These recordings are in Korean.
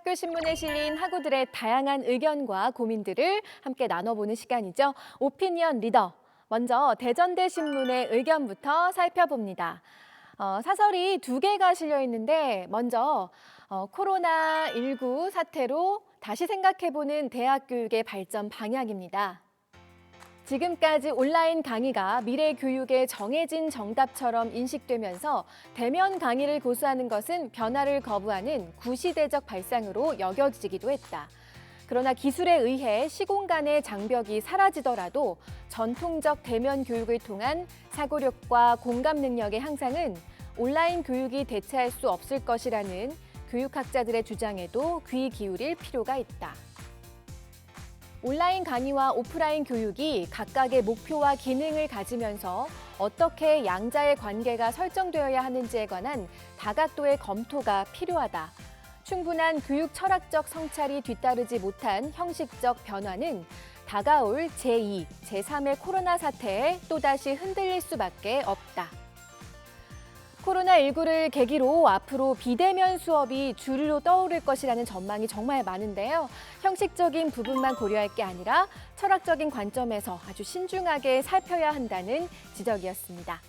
학교 신문에 실린 학우들의 다양한 의견과 고민들을 함께 나눠보는 시간이죠. 오피니언 리더. 먼저 대전대 신문의 의견부터 살펴봅니다. 사설이 두 개가 실려 있는데 먼저 코로나19 사태로 다시 생각해보는 대학 교육의 발전 방향입니다. 지금까지 온라인 강의가 미래 교육의 정해진 정답처럼 인식되면서 대면 강의를 고수하는 것은 변화를 거부하는 구시대적 발상으로 여겨지기도 했다. 그러나 기술에 의해 시공간의 장벽이 사라지더라도 전통적 대면 교육을 통한 사고력과 공감 능력의 향상은 온라인 교육이 대체할 수 없을 것이라는 교육학자들의 주장에도 귀 기울일 필요가 있다. 온라인 강의와 오프라인 교육이 각각의 목표와 기능을 가지면서 어떻게 양자의 관계가 설정되어야 하는지에 관한 다각도의 검토가 필요하다. 충분한 교육 철학적 성찰이 뒤따르지 못한 형식적 변화는 다가올 제2, 제3의 코로나 사태에 또다시 흔들릴 수밖에 없다. 코로나19를 계기로 앞으로 비대면 수업이 주류로 떠오를 것이라는 전망이 정말 많은데요. 형식적인 부분만 고려할 게 아니라 철학적인 관점에서 아주 신중하게 살펴야 한다는 지적이었습니다.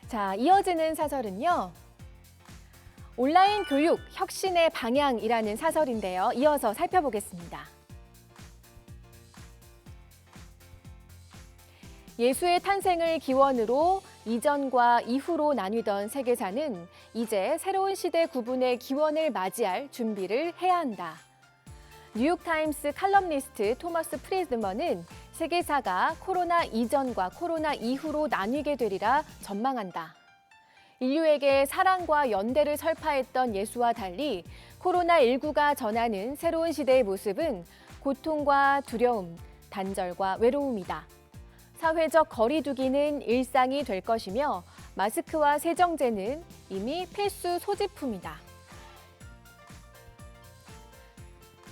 자, 이어지는 사설은요. 온라인 교육 혁신의 방향이라는 사설인데요. 이어서 살펴보겠습니다. 예수의 탄생을 기원으로 이전과 이후로 나뉘던 세계사는 이제 새로운 시대 구분의 기원을 맞이할 준비를 해야 한다. 뉴욕타임스 칼럼니스트 토머스 프리드먼은 세계사가 코로나 이전과 코로나 이후로 나뉘게 되리라 전망한다. 인류에게 사랑과 연대를 설파했던 예수와 달리 코로나19가 전하는 새로운 시대의 모습은 고통과 두려움, 단절과 외로움이다. 사회적 거리두기는 일상이 될 것이며 마스크와 세정제는 이미 필수 소지품이다.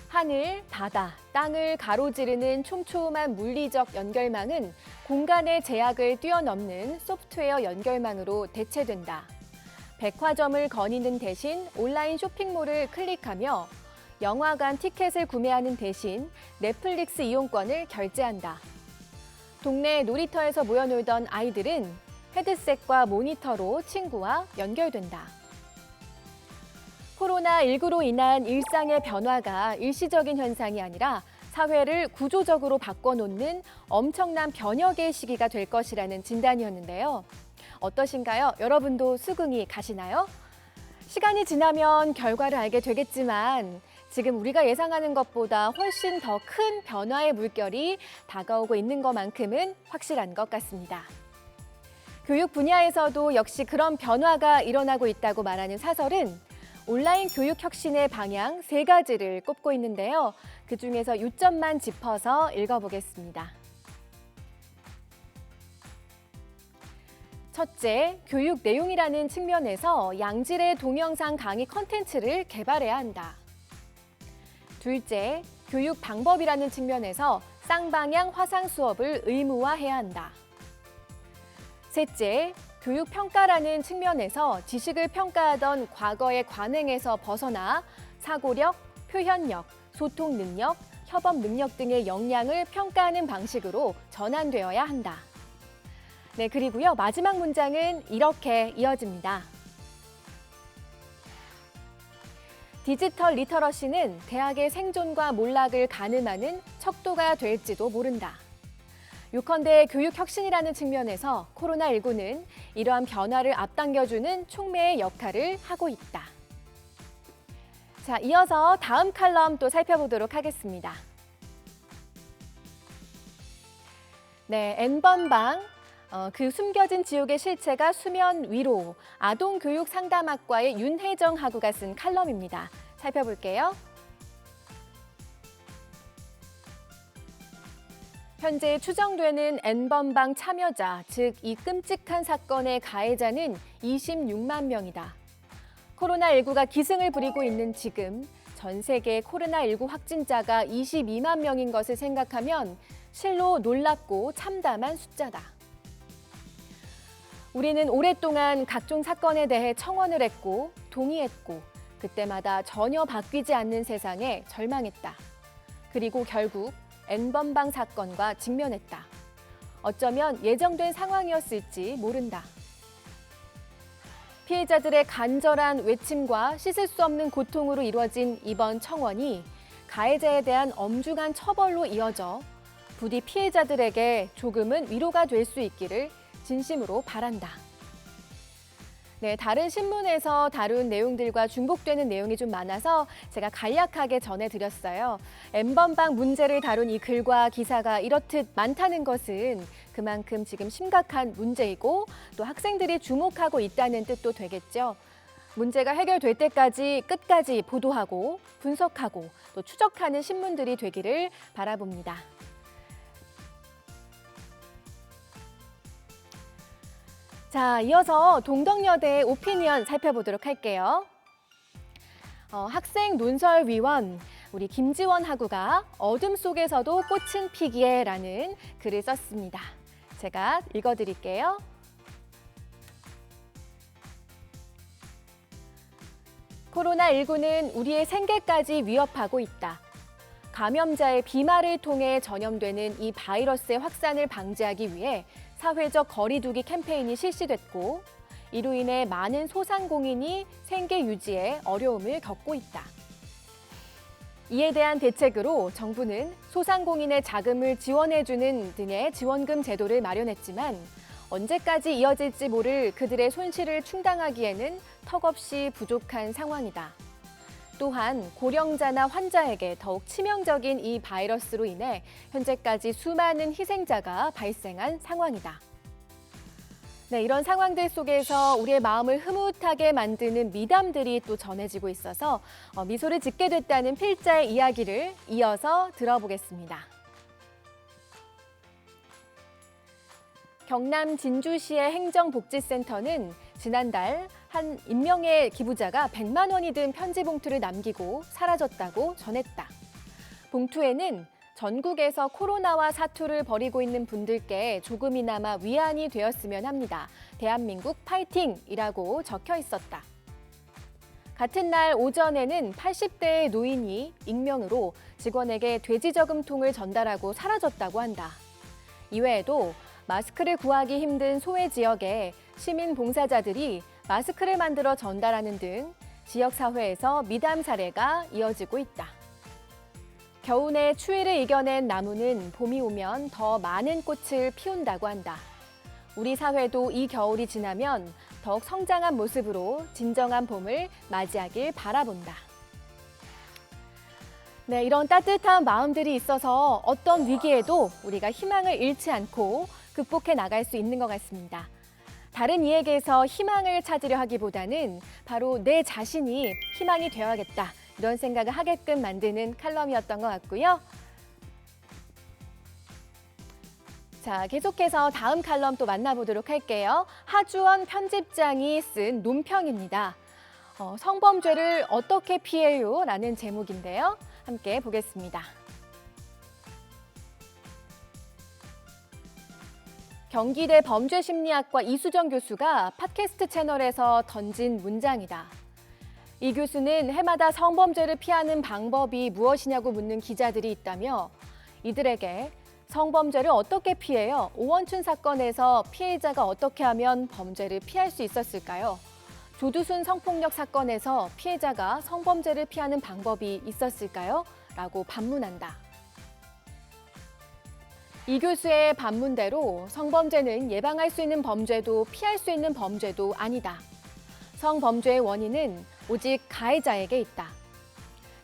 하늘, 바다, 땅을 가로지르는 촘촘한 물리적 연결망은 공간의 제약을 뛰어넘는 소프트웨어 연결망으로 대체된다. 백화점을 거니는 대신 온라인 쇼핑몰을 클릭하며 영화관 티켓을 구매하는 대신 넷플릭스 이용권을 결제한다. 동네 놀이터에서 모여놀던 아이들은 헤드셋과 모니터로 친구와 연결된다. 코로나19로 인한 일상의 변화가 일시적인 현상이 아니라 사회를 구조적으로 바꿔놓는 엄청난 변혁의 시기가 될 것이라는 진단이었는데요. 어떠신가요? 여러분도 수긍이 가시나요? 시간이 지나면 결과를 알게 되겠지만 지금 우리가 예상하는 것보다 훨씬 더 큰 변화의 물결이 다가오고 있는 것만큼은 확실한 것 같습니다. 교육 분야에서도 역시 그런 변화가 일어나고 있다고 말하는 사설은 온라인 교육 혁신의 방향 3가지를 꼽고 있는데요. 그중에서 요점만 짚어서 읽어보겠습니다. 첫째, 교육 내용이라는 측면에서 양질의 동영상 강의 컨텐츠를 개발해야 한다. 둘째, 교육 방법이라는 측면에서 쌍방향 화상 수업을 의무화해야 한다. 셋째, 교육 평가라는 측면에서 지식을 평가하던 과거의 관행에서 벗어나 사고력, 표현력, 소통 능력, 협업 능력 등의 역량을 평가하는 방식으로 전환되어야 한다. 네, 그리고요, 마지막 문장은 이렇게 이어집니다. 디지털 리터러시는 대학의 생존과 몰락을 가늠하는 척도가 될지도 모른다. 요컨대 교육 혁신이라는 측면에서 코로나19는 이러한 변화를 앞당겨주는 촉매의 역할을 하고 있다. 자, 이어서 다음 칼럼 또 살펴보도록 하겠습니다. 네, N번방. 그 숨겨진 지옥의 실체가 수면 위로 아동교육 상담학과의 윤혜정 학우가 쓴 칼럼입니다. 살펴볼게요. 현재 추정되는 N번방 참여자, 즉 이 끔찍한 사건의 가해자는 26만 명이다. 코로나19가 기승을 부리고 있는 지금 전 세계 코로나19 확진자가 22만 명인 것을 생각하면 실로 놀랍고 참담한 숫자다. 우리는 오랫동안 각종 사건에 대해 청원을 했고 동의했고 그때마다 전혀 바뀌지 않는 세상에 절망했다. 그리고 결국 N번방 사건과 직면했다. 어쩌면 예정된 상황이었을지 모른다. 피해자들의 간절한 외침과 씻을 수 없는 고통으로 이루어진 이번 청원이 가해자에 대한 엄중한 처벌로 이어져 부디 피해자들에게 조금은 위로가 될 수 있기를 진심으로 바란다. 네, 다른 신문에서 다룬 내용들과 중복되는 내용이 좀 많아서 제가 간략하게 전해드렸어요. N번방 문제를 다룬 이 글과 기사가 이렇듯 많다는 것은 그만큼 지금 심각한 문제이고 또 학생들이 주목하고 있다는 뜻도 되겠죠. 문제가 해결될 때까지 끝까지 보도하고 분석하고 또 추적하는 신문들이 되기를 바라봅니다. 자, 이어서 동덕여대의 오피니언 살펴보도록 할게요. 학생 논설위원 우리 김지원 학우가 어둠 속에서도 꽃은 피기에라는 글을 썼습니다. 제가 읽어드릴게요. 코로나19는 우리의 생계까지 위협하고 있다. 감염자의 비말을 통해 전염되는 이 바이러스의 확산을 방지하기 위해 사회적 거리두기 캠페인이 실시됐고 이로 인해 많은 소상공인이 생계 유지에 어려움을 겪고 있다. 이에 대한 대책으로 정부는 소상공인의 자금을 지원해주는 등의 지원금 제도를 마련했지만 언제까지 이어질지 모를 그들의 손실을 충당하기에는 턱없이 부족한 상황이다. 또한 고령자나 환자에게 더욱 치명적인 이 바이러스로 인해 현재까지 수많은 희생자가 발생한 상황이다. 네, 이런 상황들 속에서 우리의 마음을 흐뭇하게 만드는 미담들이 또 전해지고 있어서 미소를 짓게 됐다는 필자의 이야기를 이어서 들어보겠습니다. 경남 진주시의 행정복지센터는 지난달 한 익명의 기부자가 100만 원이 든 편지 봉투를 남기고 사라졌다고 전했다. 봉투에는 전국에서 코로나와 사투를 벌이고 있는 분들께 조금이나마 위안이 되었으면 합니다. 대한민국 파이팅이라고 적혀 있었다. 같은 날 오전에는 80대의 노인이 익명으로 직원에게 돼지 저금통을 전달하고 사라졌다고 한다. 이외에도 마스크를 구하기 힘든 소외 지역에 시민 봉사자들이 마스크를 만들어 전달하는 등 지역사회에서 미담 사례가 이어지고 있다. 겨우내 추위를 이겨낸 나무는 봄이 오면 더 많은 꽃을 피운다고 한다. 우리 사회도 이 겨울이 지나면 더욱 성장한 모습으로 진정한 봄을 맞이하길 바라본다. 네, 이런 따뜻한 마음들이 있어서 어떤 위기에도 우리가 희망을 잃지 않고 극복해 나갈 수 있는 것 같습니다. 다른 이에게서 희망을 찾으려 하기보다는 바로 내 자신이 희망이 되어야겠다. 이런 생각을 하게끔 만드는 칼럼이었던 것 같고요. 자, 계속해서 다음 칼럼 또 만나보도록 할게요. 하주원 편집장이 쓴 논평입니다. 성범죄를 어떻게 피해요? 라는 제목인데요. 함께 보겠습니다. 경기대 범죄심리학과 이수정 교수가 팟캐스트 채널에서 던진 문장이다. 이 교수는 해마다 성범죄를 피하는 방법이 무엇이냐고 묻는 기자들이 있다며 이들에게 성범죄를 어떻게 피해요? 오원춘 사건에서 피해자가 어떻게 하면 범죄를 피할 수 있었을까요? 조두순 성폭력 사건에서 피해자가 성범죄를 피하는 방법이 있었을까요? 라고 반문한다. 이 교수의 반문대로 성범죄는 예방할 수 있는 범죄도 피할 수 있는 범죄도 아니다. 성범죄의 원인은 오직 가해자에게 있다.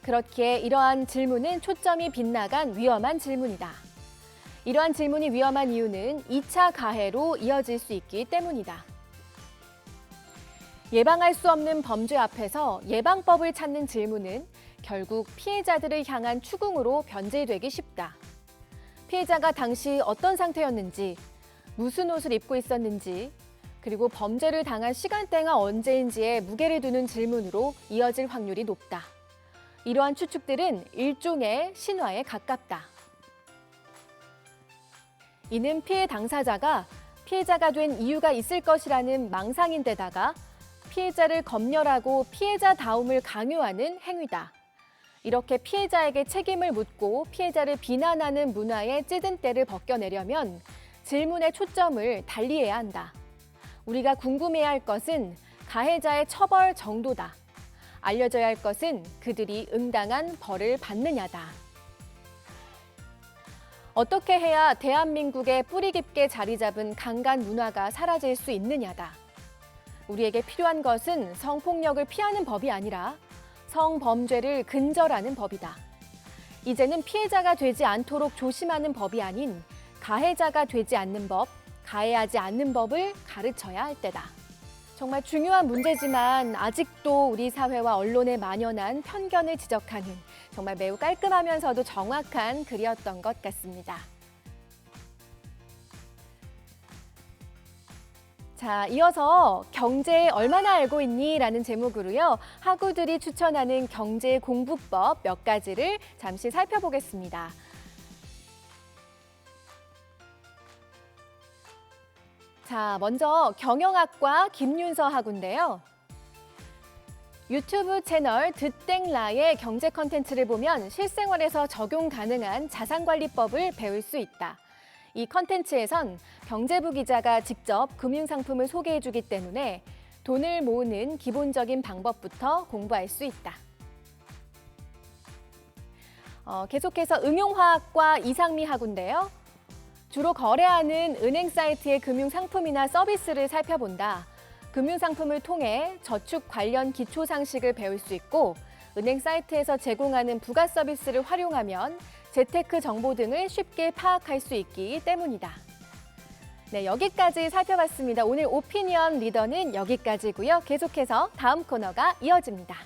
그렇기에 이러한 질문은 초점이 빗나간 위험한 질문이다. 이러한 질문이 위험한 이유는 2차 가해로 이어질 수 있기 때문이다. 예방할 수 없는 범죄 앞에서 예방법을 찾는 질문은 결국 피해자들을 향한 추궁으로 변질되기 쉽다. 피해자가 당시 어떤 상태였는지, 무슨 옷을 입고 있었는지, 그리고 범죄를 당한 시간대가 언제인지에 무게를 두는 질문으로 이어질 확률이 높다. 이러한 추측들은 일종의 신화에 가깝다. 이는 피해 당사자가 피해자가 된 이유가 있을 것이라는 망상인데다가 피해자를 검열하고 피해자다움을 강요하는 행위다. 이렇게 피해자에게 책임을 묻고 피해자를 비난하는 문화의 찌든 때를 벗겨내려면 질문의 초점을 달리해야 한다. 우리가 궁금해야 할 것은 가해자의 처벌 정도다. 알려져야 할 것은 그들이 응당한 벌을 받느냐다. 어떻게 해야 대한민국에 뿌리 깊게 자리 잡은 강간 문화가 사라질 수 있느냐다. 우리에게 필요한 것은 성폭력을 피하는 법이 아니라 성범죄를 근절하는 법이다. 이제는 피해자가 되지 않도록 조심하는 법이 아닌 가해자가 되지 않는 법, 가해하지 않는 법을 가르쳐야 할 때다. 정말 중요한 문제지만 아직도 우리 사회와 언론에 만연한 편견을 지적하는 정말 매우 깔끔하면서도 정확한 글이었던 것 같습니다. 자, 이어서 경제에 얼마나 알고 있니? 라는 제목으로요. 학우들이 추천하는 경제 공부법 몇 가지를 잠시 살펴보겠습니다. 자, 먼저 경영학과 김윤서 학우인데요. 유튜브 채널 드땡라의 경제 컨텐츠를 보면 실생활에서 적용 가능한 자산관리법을 배울 수 있다. 이 컨텐츠에선 경제부 기자가 직접 금융상품을 소개해주기 때문에 돈을 모으는 기본적인 방법부터 공부할 수 있다. 계속해서 응용화학과 이상미 학우인데요. 주로 거래하는 은행 사이트의 금융상품이나 서비스를 살펴본다. 금융상품을 통해 저축 관련 기초상식을 배울 수 있고 은행 사이트에서 제공하는 부가 서비스를 활용하면 재테크 정보 등을 쉽게 파악할 수 있기 때문이다. 네, 여기까지 살펴봤습니다. 오늘 오피니언 리더는 여기까지고요. 계속해서 다음 코너가 이어집니다.